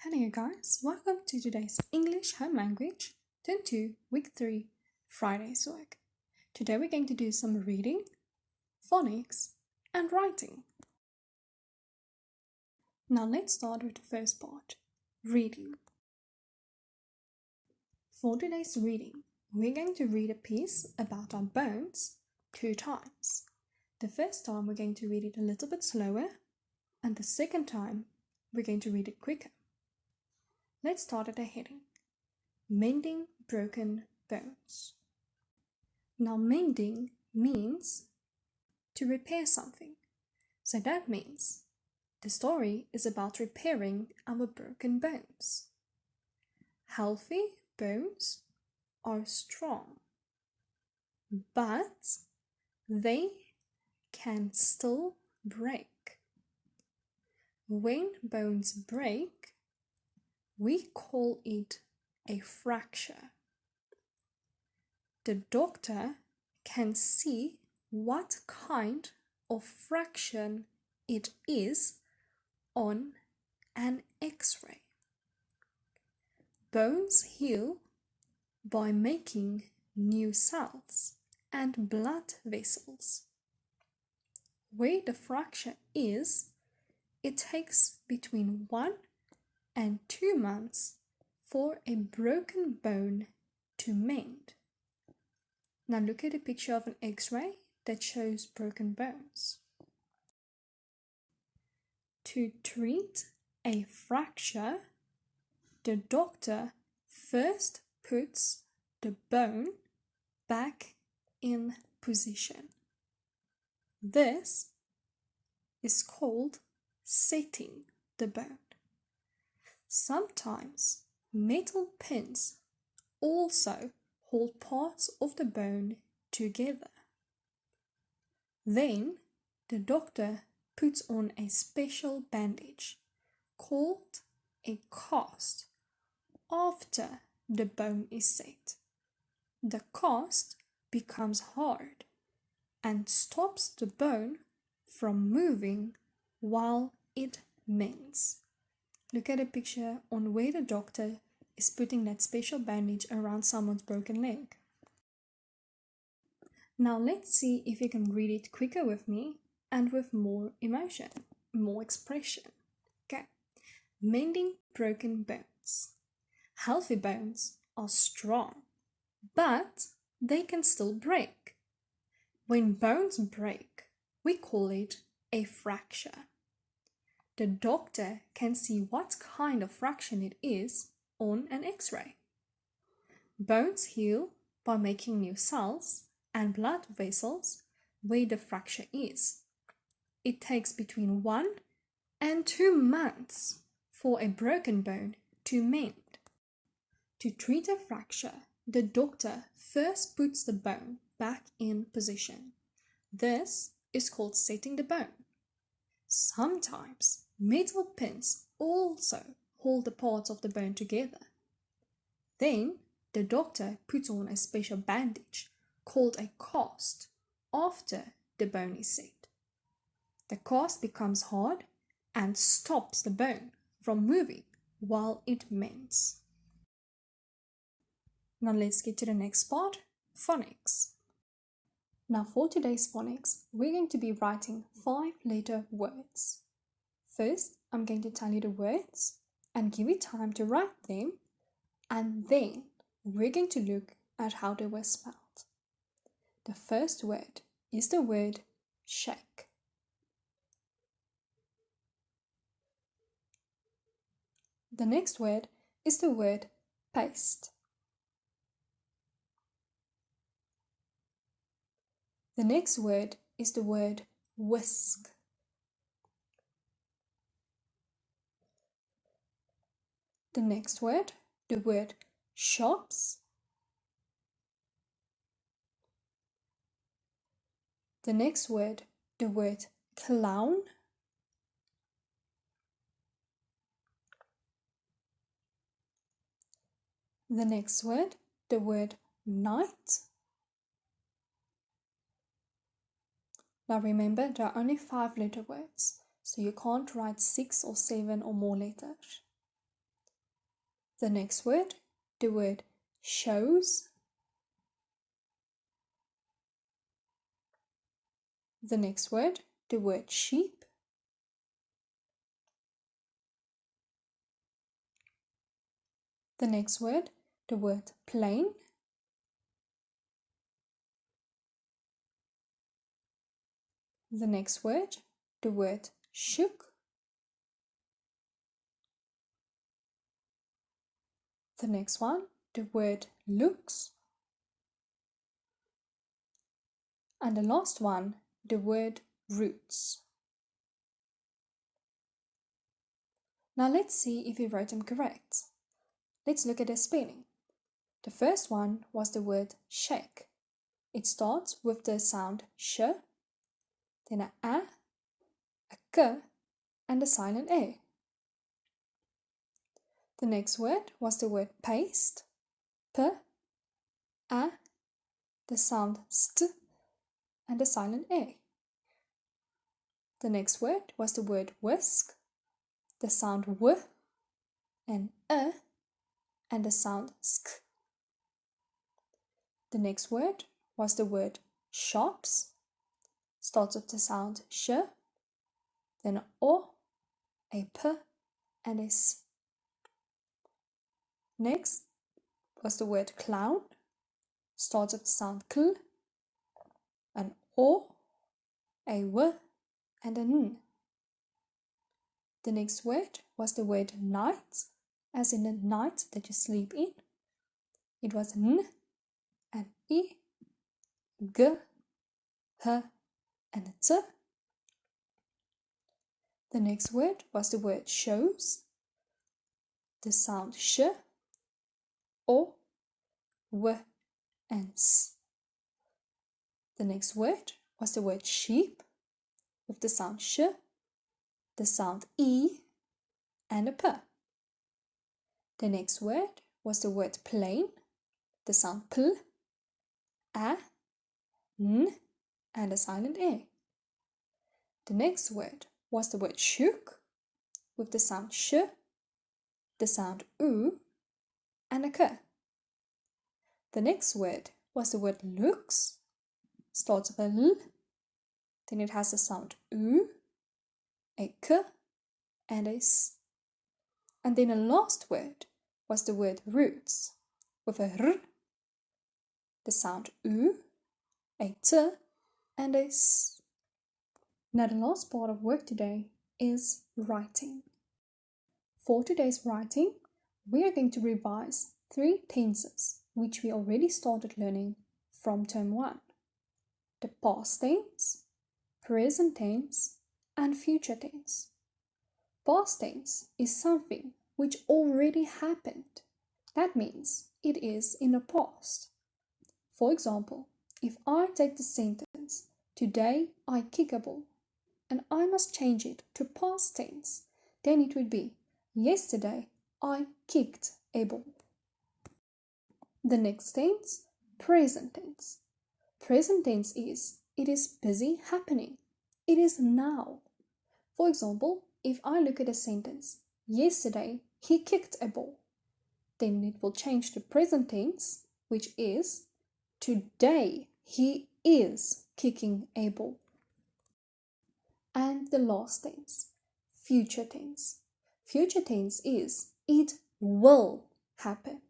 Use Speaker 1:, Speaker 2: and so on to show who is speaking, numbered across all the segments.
Speaker 1: Hello you guys, welcome to today's English Home Language Turn 2 Week 3 Friday's work. Today we're going to do some reading, phonics and writing. Now let's start with the first part, reading. For today's reading, we're going to read a piece about our bones 2 times. The first time we're going to read it a little bit slower, and the second time we're going to read it quicker. Let's start at the heading, mending broken bones. Now mending means to repair something. So that means the story is about repairing our broken bones. Healthy bones are strong, but they can still break. When bones break, we call it a fracture. The doctor can see what kind of fracture it is on an X-ray. Bones heal by making new cells and blood vessels. Where the fracture is, it takes between 1 and 2 months for a broken bone to mend. Now look at a picture of an X-ray that shows broken bones. To treat a fracture, the doctor first puts the bone back in position. This is called setting the bone. Sometimes metal pins also hold parts of the bone together. Then the doctor puts on a special bandage called a cast after the bone is set. The cast becomes hard and stops the bone from moving while it mends. Look at a picture on where the doctor is putting that special bandage around someone's broken leg. Now let's see if you can read it quicker with me and with more emotion, more expression. Okay. Mending broken bones. Healthy bones are strong, but they can still break. When bones break, we call it a fracture. The doctor can see what kind of fracture it is on an X-ray. Bones heal by making new cells and blood vessels where the fracture is. It takes between 1 and 2 months for a broken bone to mend. To treat a fracture, the doctor first puts the bone back in position. This is called setting the bone. Sometimes metal pins also hold the parts of the bone together. Then the doctor puts on a special bandage called a cast after the bone is set. The cast becomes hard and stops the bone from moving while it mends. Now let's get to the next part, phonics. Now for today's phonics, we're going to be writing 5-letter words. First, I'm going to tell you the words and give you time to write them, and then we're going to look at how they were spelled. The first word is the word shake. The next word is the word paste. The next word is the word whisk. The next word, the word shops. The next word, the word clown. The next word, the word night. Now remember, there are only 5-letter words, so you can't write 6 or 7 or more letters. The next word, the word shows. The next word, the word sheep. The next word, the word plane. The next word, the word shook. The next one, the word looks. And the last one, the word roots. Now let's see if we wrote them correct. Let's look at their spelling. The first one was the word shake. It starts with the sound sh, then a k, and a silent a. The next word was the word paste. P, a, the sound st, and a silent a. The next word was the word whisk. The sound w, and a, and the sound sk. The next word was the word shops. Starts with the sound sh, then o, a p, and a s. Next was the word clown. Starts with the sound kl, an o, a w, and an n. The next word was the word night, as in the night that you sleep in. It was n, and I, g, h, and t. The next word was the word shows. The sound sh, o, w, and s. The next word was the word sheep, with the sound sh, the sound e, and a p. The next word was the word plane, the sound pl, a, n, and a silent a. The next word was the word shook, with the sound sh, the sound oo, and a k. The next word was the word looks. Starts with a l, then it has the sound oo, a k, and a s. And then the last word was the word roots, with a r, the sound oo, a t, and a s. Now the last part of work today is writing. For today's writing, we are going to revise 3 tenses which we already started learning from term 1. The past tense, present tense, and future tense. Past tense is something which already happened. That means it is in the past. For example, if I take the sentence, today I kick a ball, and I must change it to past tense, then it would be, yesterday I kicked a ball. The next tense, present tense. Present tense is, it is busy happening. It is now. For example, if I look at a sentence, yesterday he kicked a ball, then it will change to present tense, which is, today he is kicking a ball. And the last tense, future tense. Future tense is, it will happen.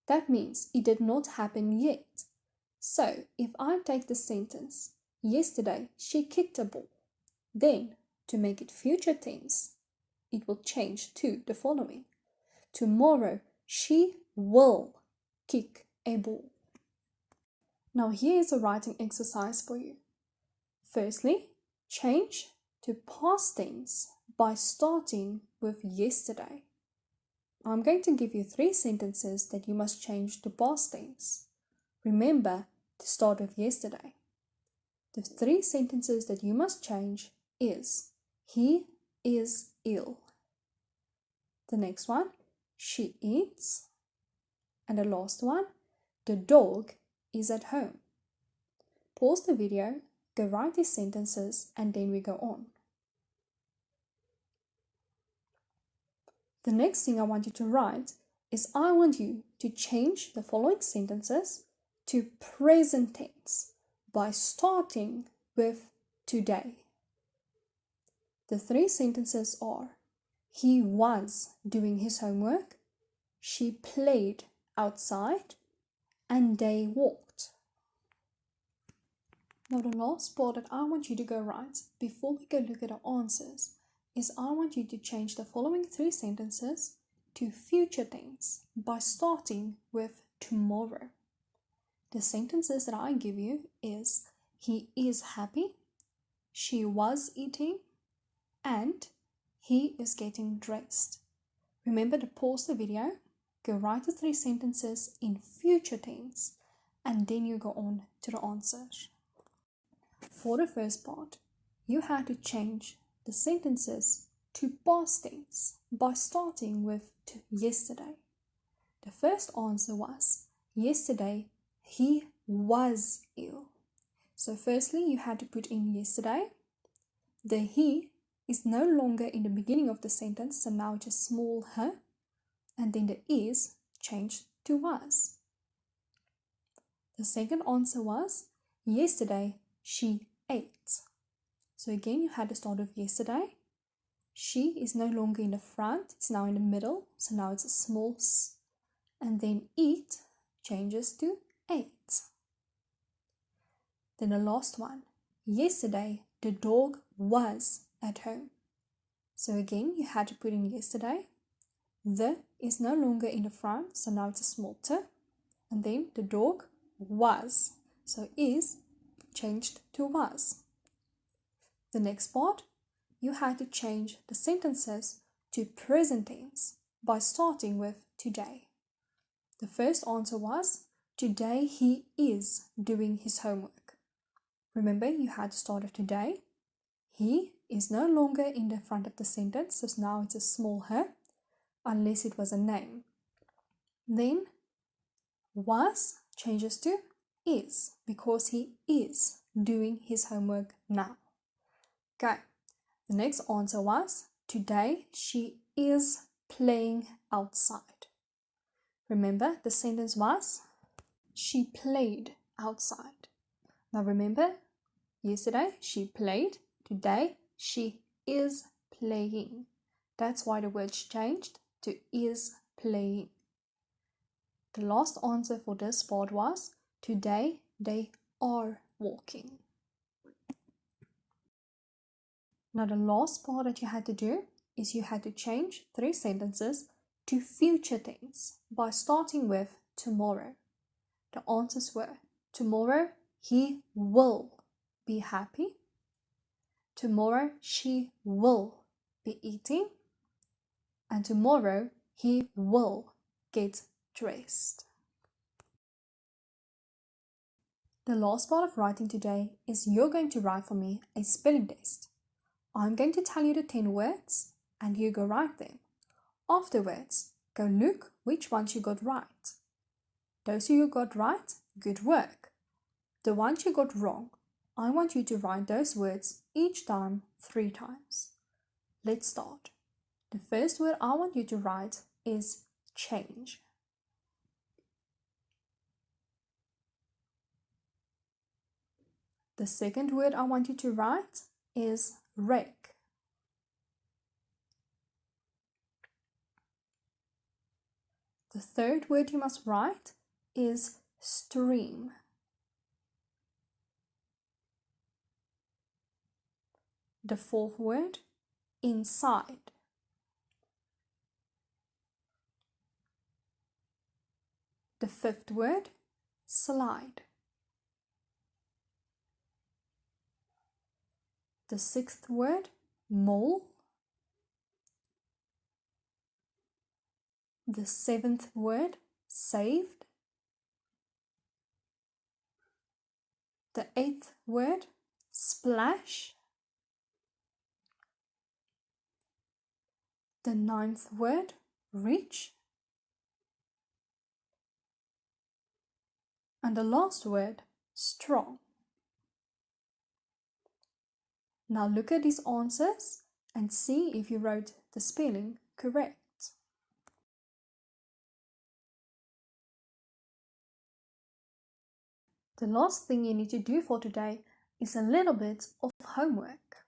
Speaker 1: That means it did not happen yet. So, if I take the sentence, yesterday she kicked a ball, then to make it future tense, it will change to the following. Tomorrow she will kick a ball. Now here is a writing exercise for you. Firstly, change to past tense by starting with yesterday. I'm going to give you 3 sentences that you must change to past tense. Remember to start with yesterday. The 3 sentences that you must change is, he is ill. The next one, she eats. And the last one, the dog is at home. Pause the video, go write these sentences, and then we go on. The next thing I want you to write is I want you to change the following sentences to present tense by starting with today. The three sentences are: he was doing his homework, she played outside, and they walked. Now the last part that I want you to go write before we go look at the answers is I want you to change the following three sentences to future tense by starting with tomorrow. The sentences that I give you is he is happy, she was eating, and he is getting dressed. Remember to pause the video, go write the three sentences in future tense, and then you go on to the answers. For the first part, you had to change the sentences to past tense by starting with yesterday. The first answer was yesterday he was ill. So firstly, you had to put in yesterday. The he is no longer in the beginning of the sentence, so now just small h, and then the is changed to was. The second answer was yesterday she ate. So again, you had to start with yesterday. She is no longer in the front, it's now in the middle, so now it's a small s, and then eat changes to ate. Then the last one, yesterday the dog was at home. So again, you had to put in yesterday. The is no longer in the front, so now it's a small t, and then the dog was, so is changed to was. The next part, you had to change the sentences to present tense by starting with today. The first answer was today he is doing his homework. Remember, you had to start with today. He is no longer in the front of the sentence, so now it's a small h, unless it was a name. Then was changes to is, because he is doing his homework now. Okay, the next answer was today she is playing outside. Remember, the sentence was she played outside. Now remember, yesterday she played, today she is playing. That's why the word changed to is playing. The last answer for this part was today they are walking. Now the last part that you had to do is you had to change three sentences to future tense by starting with tomorrow. The answers were tomorrow he will be happy, tomorrow she will be eating, and tomorrow he will get dressed. The last part of writing today is you're going to write for me a spelling test. I'm going to tell you the 10 words and you go write them. Afterwards, go look which ones you got right. Those who you got right, good work. The ones you got wrong, I want you to write those words each time 3 times. Let's start. The first word I want you to write is change. The second word I want you to write is rake. The third word you must write is stream. The fourth word, inside. The fifth word, slide. The sixth word, mole. The seventh word, saved. The eighth word, splash. The ninth word, reach. And the last word, strong. Now look at these answers and see if you wrote the spelling correct. The last thing you need to do for today is a little bit of homework.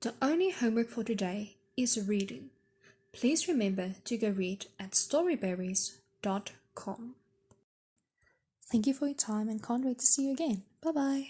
Speaker 1: The only homework for today is reading. Please remember to go read at storyberries.com. Thank you for your time and can't wait to see you again. Bye bye.